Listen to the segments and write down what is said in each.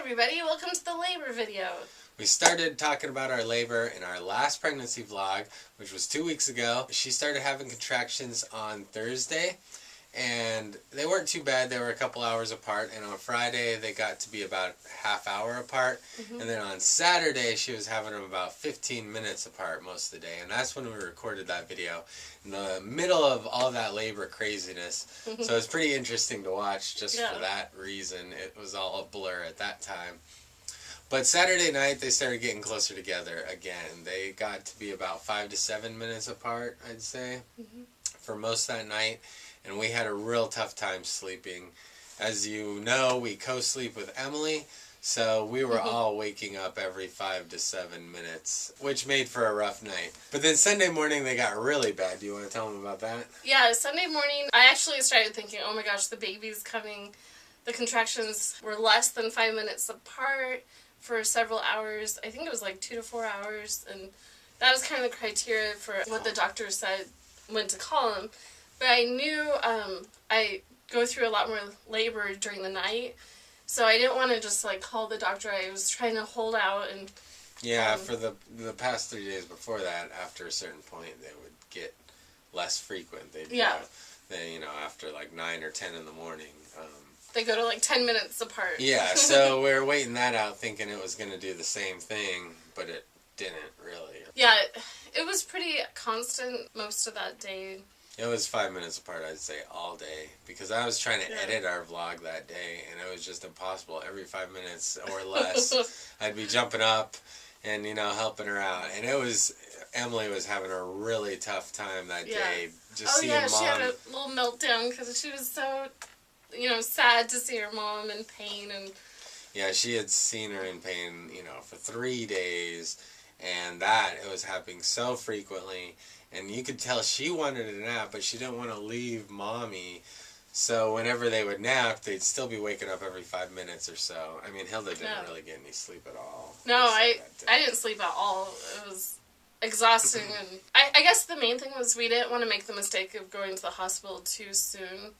everybody, welcome to the labor video. We started talking about our labor in our last pregnancy vlog, which was 2 weeks ago. She started having contractions on Thursday, and they weren't too bad. They were a couple hours apart, and on Friday they got to be about half hour apart. And then on Saturday she was having them about 15 minutes apart most of the day, and that's when we recorded that video in the middle of all that labor craziness. So it's pretty interesting to watch just for that reason. It was all a blur at that time. But Saturday night they started getting closer together again. They got to be about 5 to 7 minutes apart, I'd say, for most of that night. And we had a real tough time sleeping. As you know, we co-sleep with Emily, so we were all waking up every 5 to 7 minutes, which made for a rough night. But then Sunday morning they got really bad. Do you want to tell them about that? Yeah, Sunday morning I actually started thinking, oh my gosh, the baby's coming. The contractions were less than 5 minutes apart for several hours. I think it was like 2 to 4 hours, and that was kind of the criteria for what the doctor said when to call him. But I knew I go through a lot more labor during the night, so I didn't want to just like call the doctor. I was trying to hold out and... Yeah, for the past 3 days before that, after a certain point, they would get less frequent. They'd go, after like 9 or 10 in the morning. They go to like 10 minutes apart. Yeah, so we were waiting that out thinking it was going to do the same thing, but it didn't really. Yeah, it was pretty constant most of that day. It was 5 minutes apart, I'd say, all day, because I was trying to edit our vlog that day, and it was just impossible. Every 5 minutes or less, I'd be jumping up and, helping her out. And Emily was having a really tough time that day. Just seeing Mom. She had a little meltdown because she was so, sad to see her mom in pain. And yeah, she had seen her in pain, for 3 days, and it was happening so frequently. And you could tell she wanted a nap, but she didn't want to leave Mommy. So whenever they would nap, they'd still be waking up every 5 minutes or so. I mean, Hilda didn't really get any sleep at all. No, I didn't sleep at all. It was exhausting. And I guess the main thing was we didn't want to make the mistake of going to the hospital too soon.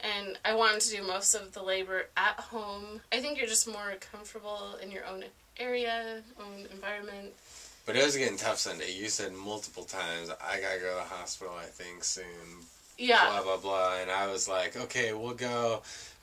And I wanted to do most of the labor at home. I think you're just more comfortable in your own area, own environment. But it was getting tough Sunday. You said multiple times, I gotta go to the hospital, I think, soon. Yeah. Blah, blah, blah. And I was like, okay, we'll go.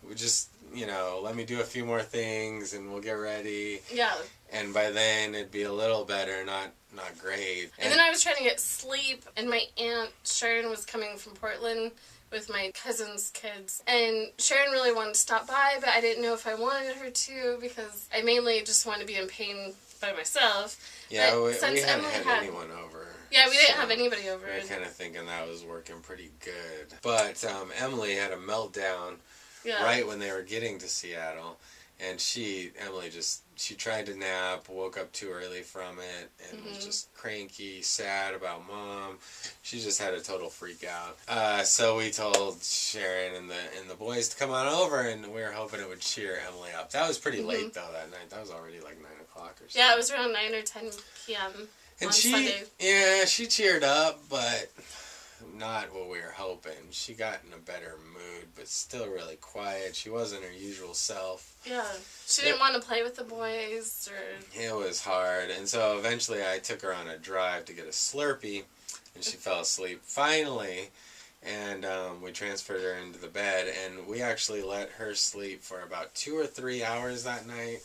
We just, let me do a few more things and we'll get ready. Yeah. And by then it'd be a little better, not great. And then I was trying to get sleep, and my Aunt Sharon was coming from Portland with my cousin's kids. And Sharon really wanted to stop by, but I didn't know if I wanted her to because I mainly just wanted to be in pain by myself. Yeah, we hadn't had anyone over. Yeah, we didn't have anybody over. We were kind of thinking that was working pretty good. But Emily had a meltdown right when they were getting to Seattle. And Emily she tried to nap, woke up too early from it, and was just cranky, sad about Mom. She just had a total freak out. So we told Sharon and the boys to come on over, and we were hoping it would cheer Emily up. That was pretty late, though, that night. That was already like 9 o'clock or something. Yeah, it was around 9 or 10 p.m. on Sunday. Yeah, she cheered up, but not what we were hoping. She got in a better mood, but still really quiet. She wasn't her usual self. Yeah, she didn't want to play with the boys. It was hard, and so eventually I took her on a drive to get a Slurpee, and she fell asleep finally, and we transferred her into the bed, and we actually let her sleep for about 2 or 3 hours that night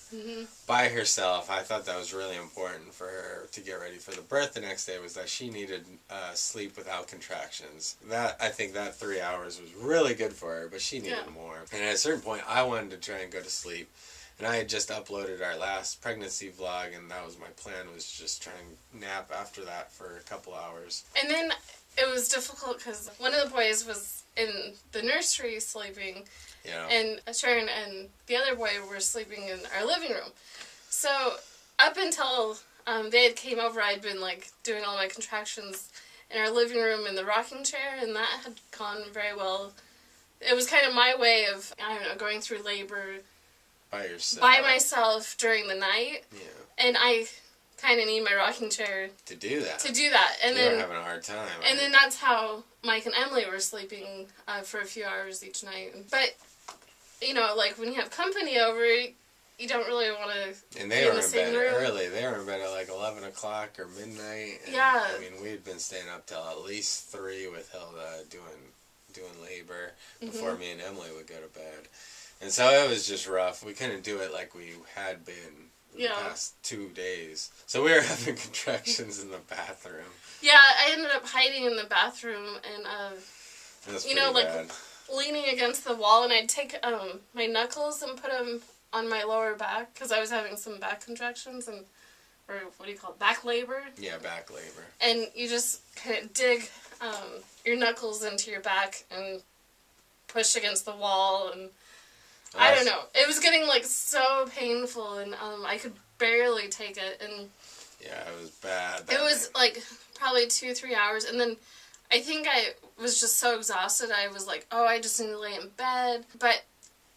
by herself. I thought that was really important for her to get ready for the birth the next day, was that she needed sleep without contractions. I think that 3 hours was really good for her, but she needed more. And at a certain point, I wanted to try and go to sleep. And I had just uploaded our last pregnancy vlog, and that was my plan, was just try and nap after that for a couple hours. And then it was difficult because one of the boys was in the nursery sleeping, and Sharon and the other boy were sleeping in our living room. So up until they had came over, I'd been like doing all my contractions in our living room in the rocking chair, and that had gone very well. It was kind of my way of, going through labor by myself during the night. Yeah. And I kind of need my rocking chair to do that. And then having a hard time. And then that's how Mike and Emily were sleeping for a few hours each night. But like when you have company over, you don't really want to And they were in bed early. They were in bed at like 11 o'clock or midnight. And, yeah. I mean, we had been staying up till at least 3 with Hilda doing labor before me and Emily would go to bed. And so it was just rough. We couldn't do it like we had been the past 2 days. So we were having contractions in the bathroom. Yeah, I ended up hiding in the bathroom and, you know, like bad. Leaning against the wall, and I'd take my knuckles and put them on my lower back because I was having some back contractions or what do you call it, back labor? Yeah, back labor. And you just kind of dig your knuckles into your back and push against the wall, and I don't know. It was getting like so painful, and I could barely take it, and yeah, it was bad. It was like probably 2-3 hours, and then I think I was just so exhausted. I was like, oh, I just need to lay in bed. But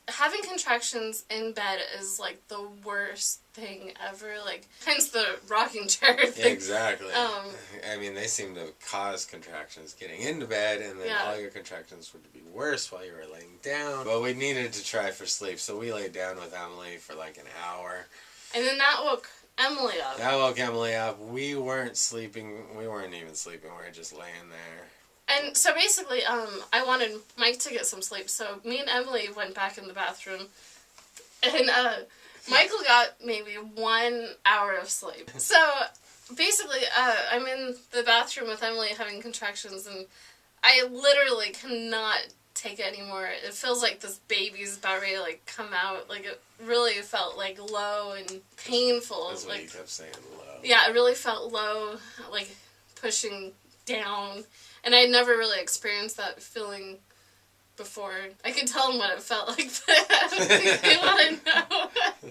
having contractions in bed is like the worst thing ever. Like, hence the rocking chair thing. Yeah, exactly. I mean, they seem to cause contractions getting into bed, and then all your contractions would be worse while you were laying down. But we needed to try for sleep, so we laid down with Emily for like an hour. And then that woke Emily up. That woke Emily up. We weren't sleeping. We weren't even sleeping. We were just laying there. And so basically, I wanted Mike to get some sleep, so me and Emily went back in the bathroom, and Michael got maybe 1 hour of sleep. So basically, I'm in the bathroom with Emily having contractions, and I literally cannot take it anymore. It feels like this baby's about ready to like come out. Like, it really felt like low and painful. That's what like, you kept saying, low. Yeah, it really felt low, like pushing down. And I never really experienced that feeling before. I could tell him what it felt like, but I don't think they want to know.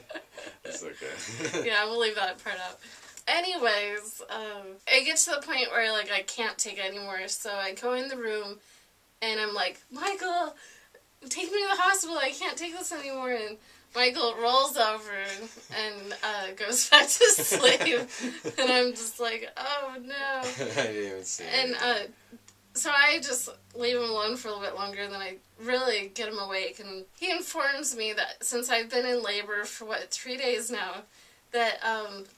It's okay. Yeah, we'll leave that part out. Anyways, I get to the point where like I can't take it anymore, so I go in the room, and I'm like, Michael, take me to the hospital. I can't take this anymore. And Michael rolls over and goes back to sleep, and I'm just like, oh no. I didn't even see it. And so I just leave him alone for a little bit longer, and then I really get him awake. And he informs me that since I've been in labor for 3 days now, that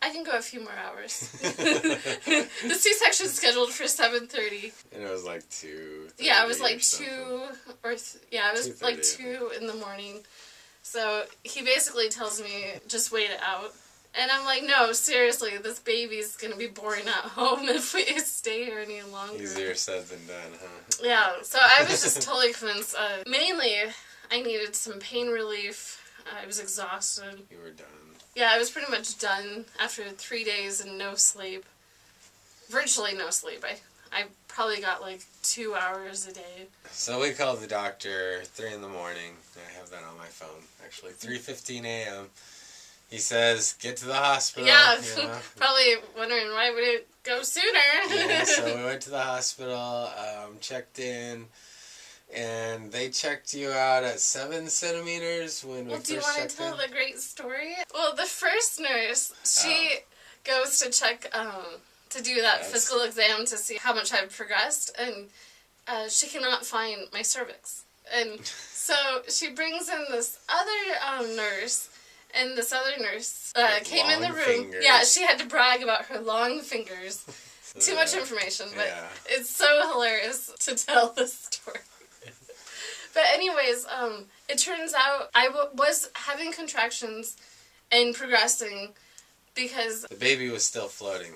I can go a few more hours. The C-section is scheduled for 7:30. And it was like 2:30. Yeah, it was like 2 or yeah, it was like 2 in the morning. So he basically tells me, just wait it out. And I'm like, no, seriously, this baby's going to be born at home if we stay here any longer. Easier said than done, huh? Yeah, so I was just totally convinced. Mainly, I needed some pain relief. I was exhausted. You were done. Yeah, I was pretty much done after 3 days and no sleep. Virtually no sleep. I probably got like 2 hours a day. So we called the doctor 3 in the morning. I have that on my phone, actually. 3:15 a.m. He says, get to the hospital. Yeah, you know? Probably wondering why we didn't go sooner. Yeah, so we went to the hospital, checked in, and they checked you out at 7 centimeters when we first checked in. Do you want to tell the great story? Well, the first nurse, she goes to check, to do that physical exam to see how much I've progressed, and she cannot find my cervix. And so she brings in this other nurse. And this other nurse came in the room. Fingers. Yeah, she had to brag about her long fingers. Too much information, but it's so hilarious to tell this story. But anyways, it turns out I was having contractions and progressing because... The baby was still floating.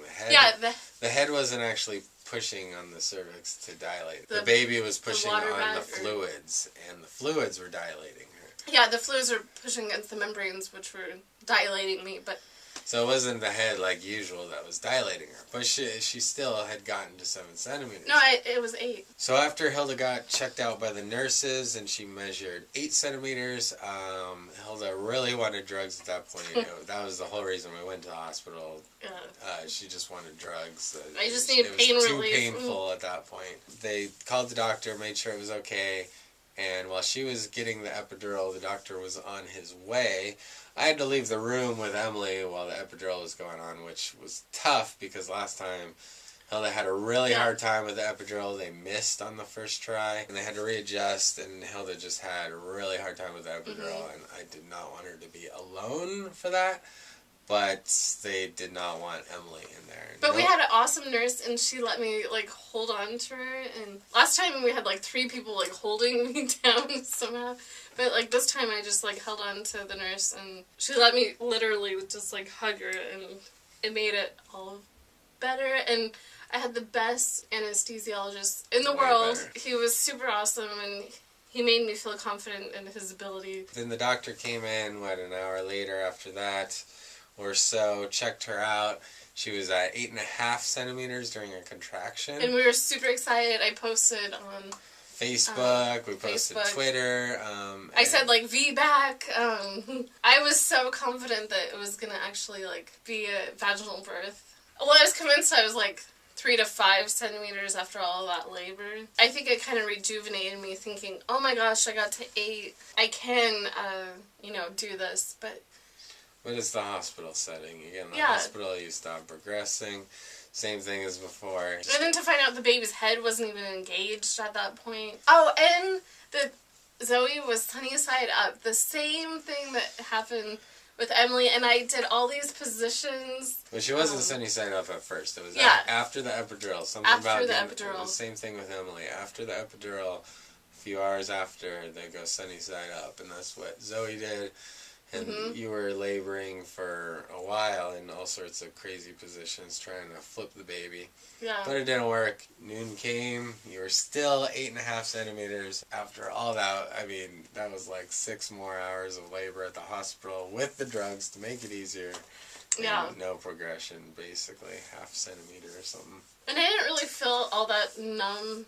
The head wasn't actually pushing on the cervix to dilate. The baby was pushing on the fluids, and the fluids were dilating. Yeah, the fluids were pushing against the membranes, which were dilating me, but... So it wasn't the head like usual that was dilating her, but she still had gotten to 7 centimeters. No, it was 8. So after Hilda got checked out by the nurses and she measured 8 centimeters, Hilda really wanted drugs at that point. That was the whole reason we went to the hospital. She just wanted drugs. I just needed pain relief. It was too painful at that point. They called the doctor, made sure it was okay. And while she was getting the epidural, the doctor was on his way. I had to leave the room with Emily while the epidural was going on, which was tough because last time Hilda had a really hard time with the epidural. They missed on the first try, and they had to readjust, and Hilda just had a really hard time with the epidural, and I did not want her to be alone for that, but they did not want Emily in there. But we had an awesome nurse, and she let me, like, hold on to her, and last time we had, like, 3 people, like, holding me down somehow, but, like, this time I just, like, held on to the nurse, and she let me literally just, like, hug her, and it made it all better, and I had the best anesthesiologist in the world. Better. He was super awesome, and he made me feel confident in his ability. Then the doctor came in, an hour later after that or so, checked her out. She was at 8.5 centimeters during a contraction. And we were super excited. I posted on Facebook, we posted Twitter. I said, like, VBAC. I was so confident that it was going to actually, like, be a vaginal birth. Well, I was convinced I was, like, 3 to 5 centimeters after all that labor. I think it kind of rejuvenated me thinking, oh my gosh, I got to 8. I can, do this. But it's the hospital setting. Again, the hospital, you stop progressing. Same thing as before. And then to find out the baby's head wasn't even engaged at that point. Oh, and Zoe was sunny side up. The same thing that happened with Emily, and I did all these positions. But she wasn't sunny side up at first. It was after the epidural. It was the same thing with Emily. After the epidural, a few hours after, they go sunny side up, and that's what Zoe did. And you were laboring for a while in all sorts of crazy positions, trying to flip the baby. Yeah. But it didn't work. Noon came. You were still 8.5 centimeters. After all that, I mean, that was like 6 more hours of labor at the hospital with the drugs to make it easier. Yeah. And no progression, basically. 0.5 centimeter or something. And I didn't really feel all that numb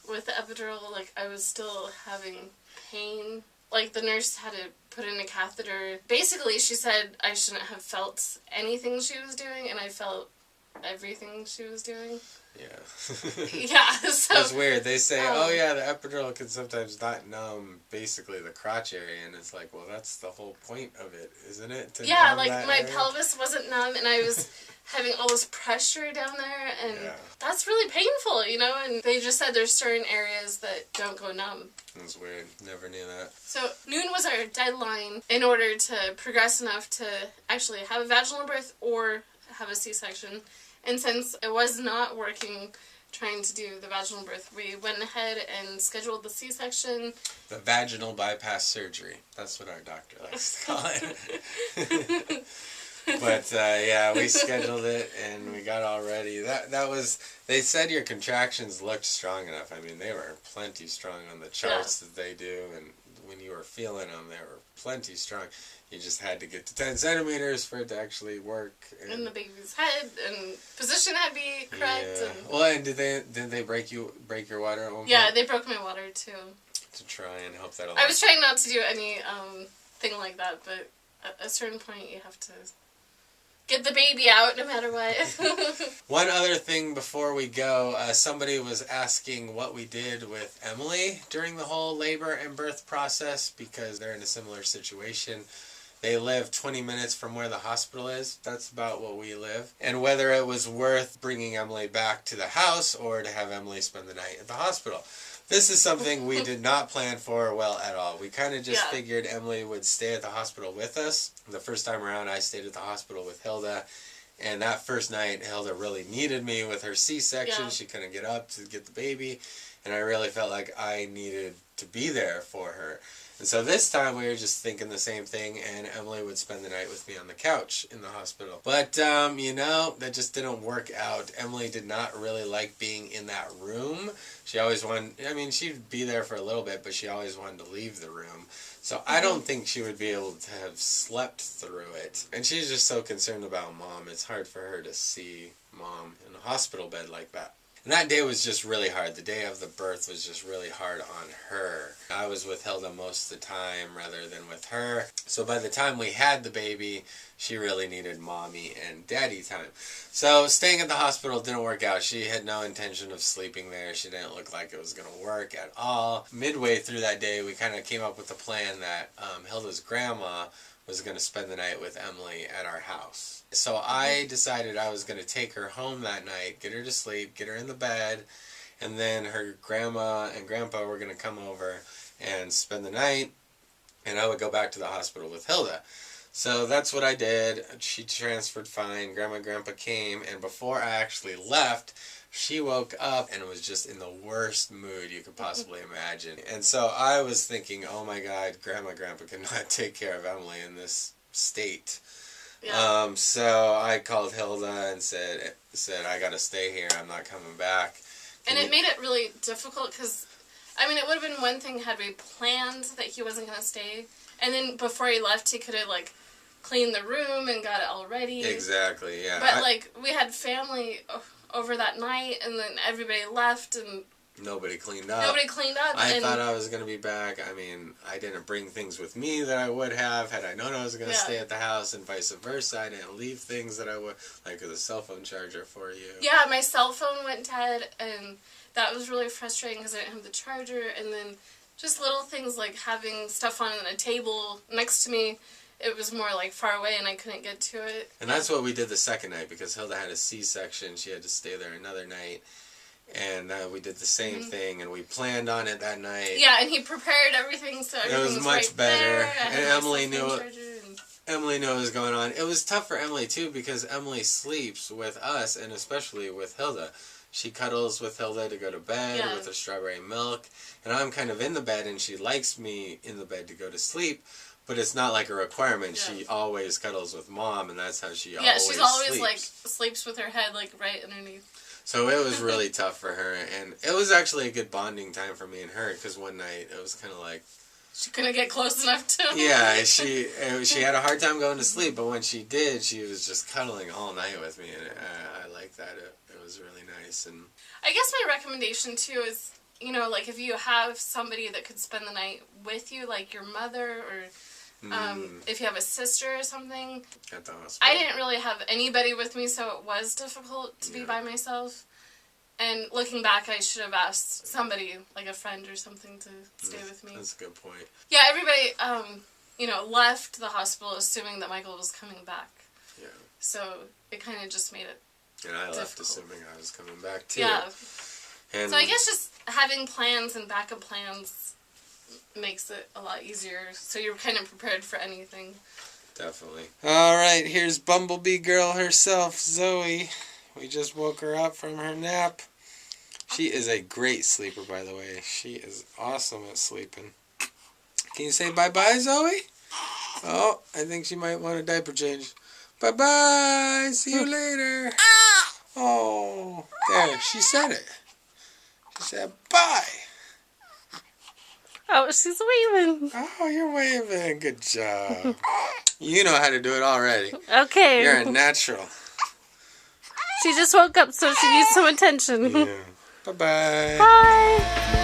with the epidural. Like, I was still having pain. Like, the nurse had to put in a catheter. Basically, she said I shouldn't have felt anything she was doing, and I felt everything she was doing. Yeah. Yeah, so... That's weird. They say, the epidural can sometimes not numb, basically, the crotch area, and it's like, well, that's the whole point of it, isn't it? Yeah, like, my pelvis wasn't numb, and I was having all this pressure down there, and that's really painful, and they just said there's certain areas that don't go numb. That's weird. Never knew that. So, noon was our deadline in order to progress enough to actually have a vaginal birth or have a C-section. And since it was not working trying to do the vaginal birth, we went ahead and scheduled the C-section. The vaginal bypass surgery. That's what our doctor likes to call it. But, we scheduled it, and we got all ready. That was, they said your contractions looked strong enough. I mean, they were plenty strong on the charts that they do, and when you were feeling them, they were plenty strong. You just had to get to 10 centimeters for it to actually work. And the baby's head and position had to be correct. Yeah. Well, and did they break your water at one point? Yeah, they broke my water, too. To try and help that along. I was trying not to do any thing like that, but at a certain point you have to get the baby out no matter what. One other thing before we go, somebody was asking what we did with Emily during the whole labor and birth process because they're in a similar situation. They live 20 minutes from where the hospital is. That's about what we live. And whether it was worth bringing Emily back to the house or to have Emily spend the night at the hospital. This is something we did not plan for well at all. We kind of just figured Emily would stay at the hospital with us. The first time around, I stayed at the hospital with Hilda. And that first night, Hilda really needed me with her C-section. She couldn't get up to get the baby. And I really felt like I needed to be there for her. And so this time we were just thinking the same thing, and Emily would spend the night with me on the couch in the hospital. But, that just didn't work out. Emily did not really like being in that room. She always wanted, she'd be there for a little bit, but she always wanted to leave the room. So I don't think she would be able to have slept through it. And she's just so concerned about Mom. It's hard for her to see Mom in a hospital bed like that. And that day was just really hard. The day of the birth was just really hard on her. I was with Hilda most of the time rather than with her. So by the time we had the baby, she really needed mommy and daddy time. So staying at the hospital didn't work out. She had no intention of sleeping there. She didn't look like it was going to work at all. Midway through that day, we kind of came up with a plan that Hilda's grandma was going to spend the night with Emily at our house. So I decided I was going to take her home that night, get her to sleep, get her in the bed, and then her grandma and grandpa were going to come over and spend the night, and I would go back to the hospital with Hilda. So that's what I did. She transferred fine. Grandma and grandpa came, and before I actually left, she woke up and was just in the worst mood you could possibly imagine. And so I was thinking, oh my God, grandma and grandpa cannot take care of Emily in this state. Yeah. So I called Hilda and said I got to stay here. I'm not coming back. And it made it really difficult because, I mean, it would have been one thing had we planned that he wasn't going to stay. And then before he left, he could have, like, cleaned the room and got it all ready. Exactly, yeah. But, like, we had family over that night, and then everybody left, and nobody cleaned up. I thought I was going to be back. I mean, I didn't bring things with me that I would have had I known I was going to stay at the house, and vice versa. I didn't leave things that I would, like the cell phone charger for you. Yeah, my cell phone went dead, and that was really frustrating because I didn't have the charger, and then just little things like having stuff on a table next to me. It was more like far away and I couldn't get to it. And that's what we did the second night because Hilda had a C-section. She had to stay there another night. And we did the same thing and we planned on it that night. Yeah, and he prepared everything so everything was much right better. And Emily knew what was going on. It was tough for Emily too because Emily sleeps with us and especially with Hilda. She cuddles with Hilda to go to bed with her strawberry milk. And I'm kind of in the bed and she likes me in the bed to go to sleep. But it's not like a requirement. Yeah. She always cuddles with Mom, and that's how she always sleeps. Yeah, she's always, like, sleeps with her head, like, right underneath. So it was really tough for her, and it was actually a good bonding time for me and her, because one night it was kind of like... She couldn't get close enough to him. Yeah, she had a hard time going to sleep, but when she did, she was just cuddling all night with me, and I liked that. It was really nice. And I guess my recommendation, too, is, you know, like, if you have somebody that could spend the night with you, like your mother or... if you have a sister or something. At the hospital. I didn't really have anybody with me, so it was difficult to be by myself. And looking back, I should have asked somebody, like a friend or something, to stay with me. That's a good point. Yeah, everybody, you know, left the hospital assuming that Michael was coming back. Yeah. So it kind of just made it And I difficult. left assuming I was coming back, too. Yeah. And so I guess just having plans and backup plans makes it a lot easier, so you're kind of prepared for anything. Definitely. Alright, here's Bumblebee Girl herself, Zoe. We just woke her up from her nap. She is a great sleeper, by the way. She is awesome at sleeping. Can you say bye-bye, Zoe? Oh, I think she might want a diaper change. Bye-bye! See you later! Oh, there, she said it. She said bye! Oh, she's waving. Oh, you're waving. Good job. You know how to do it already. Okay. You're a natural. She just woke up, so she needs some attention. Yeah. Bye-bye. Bye.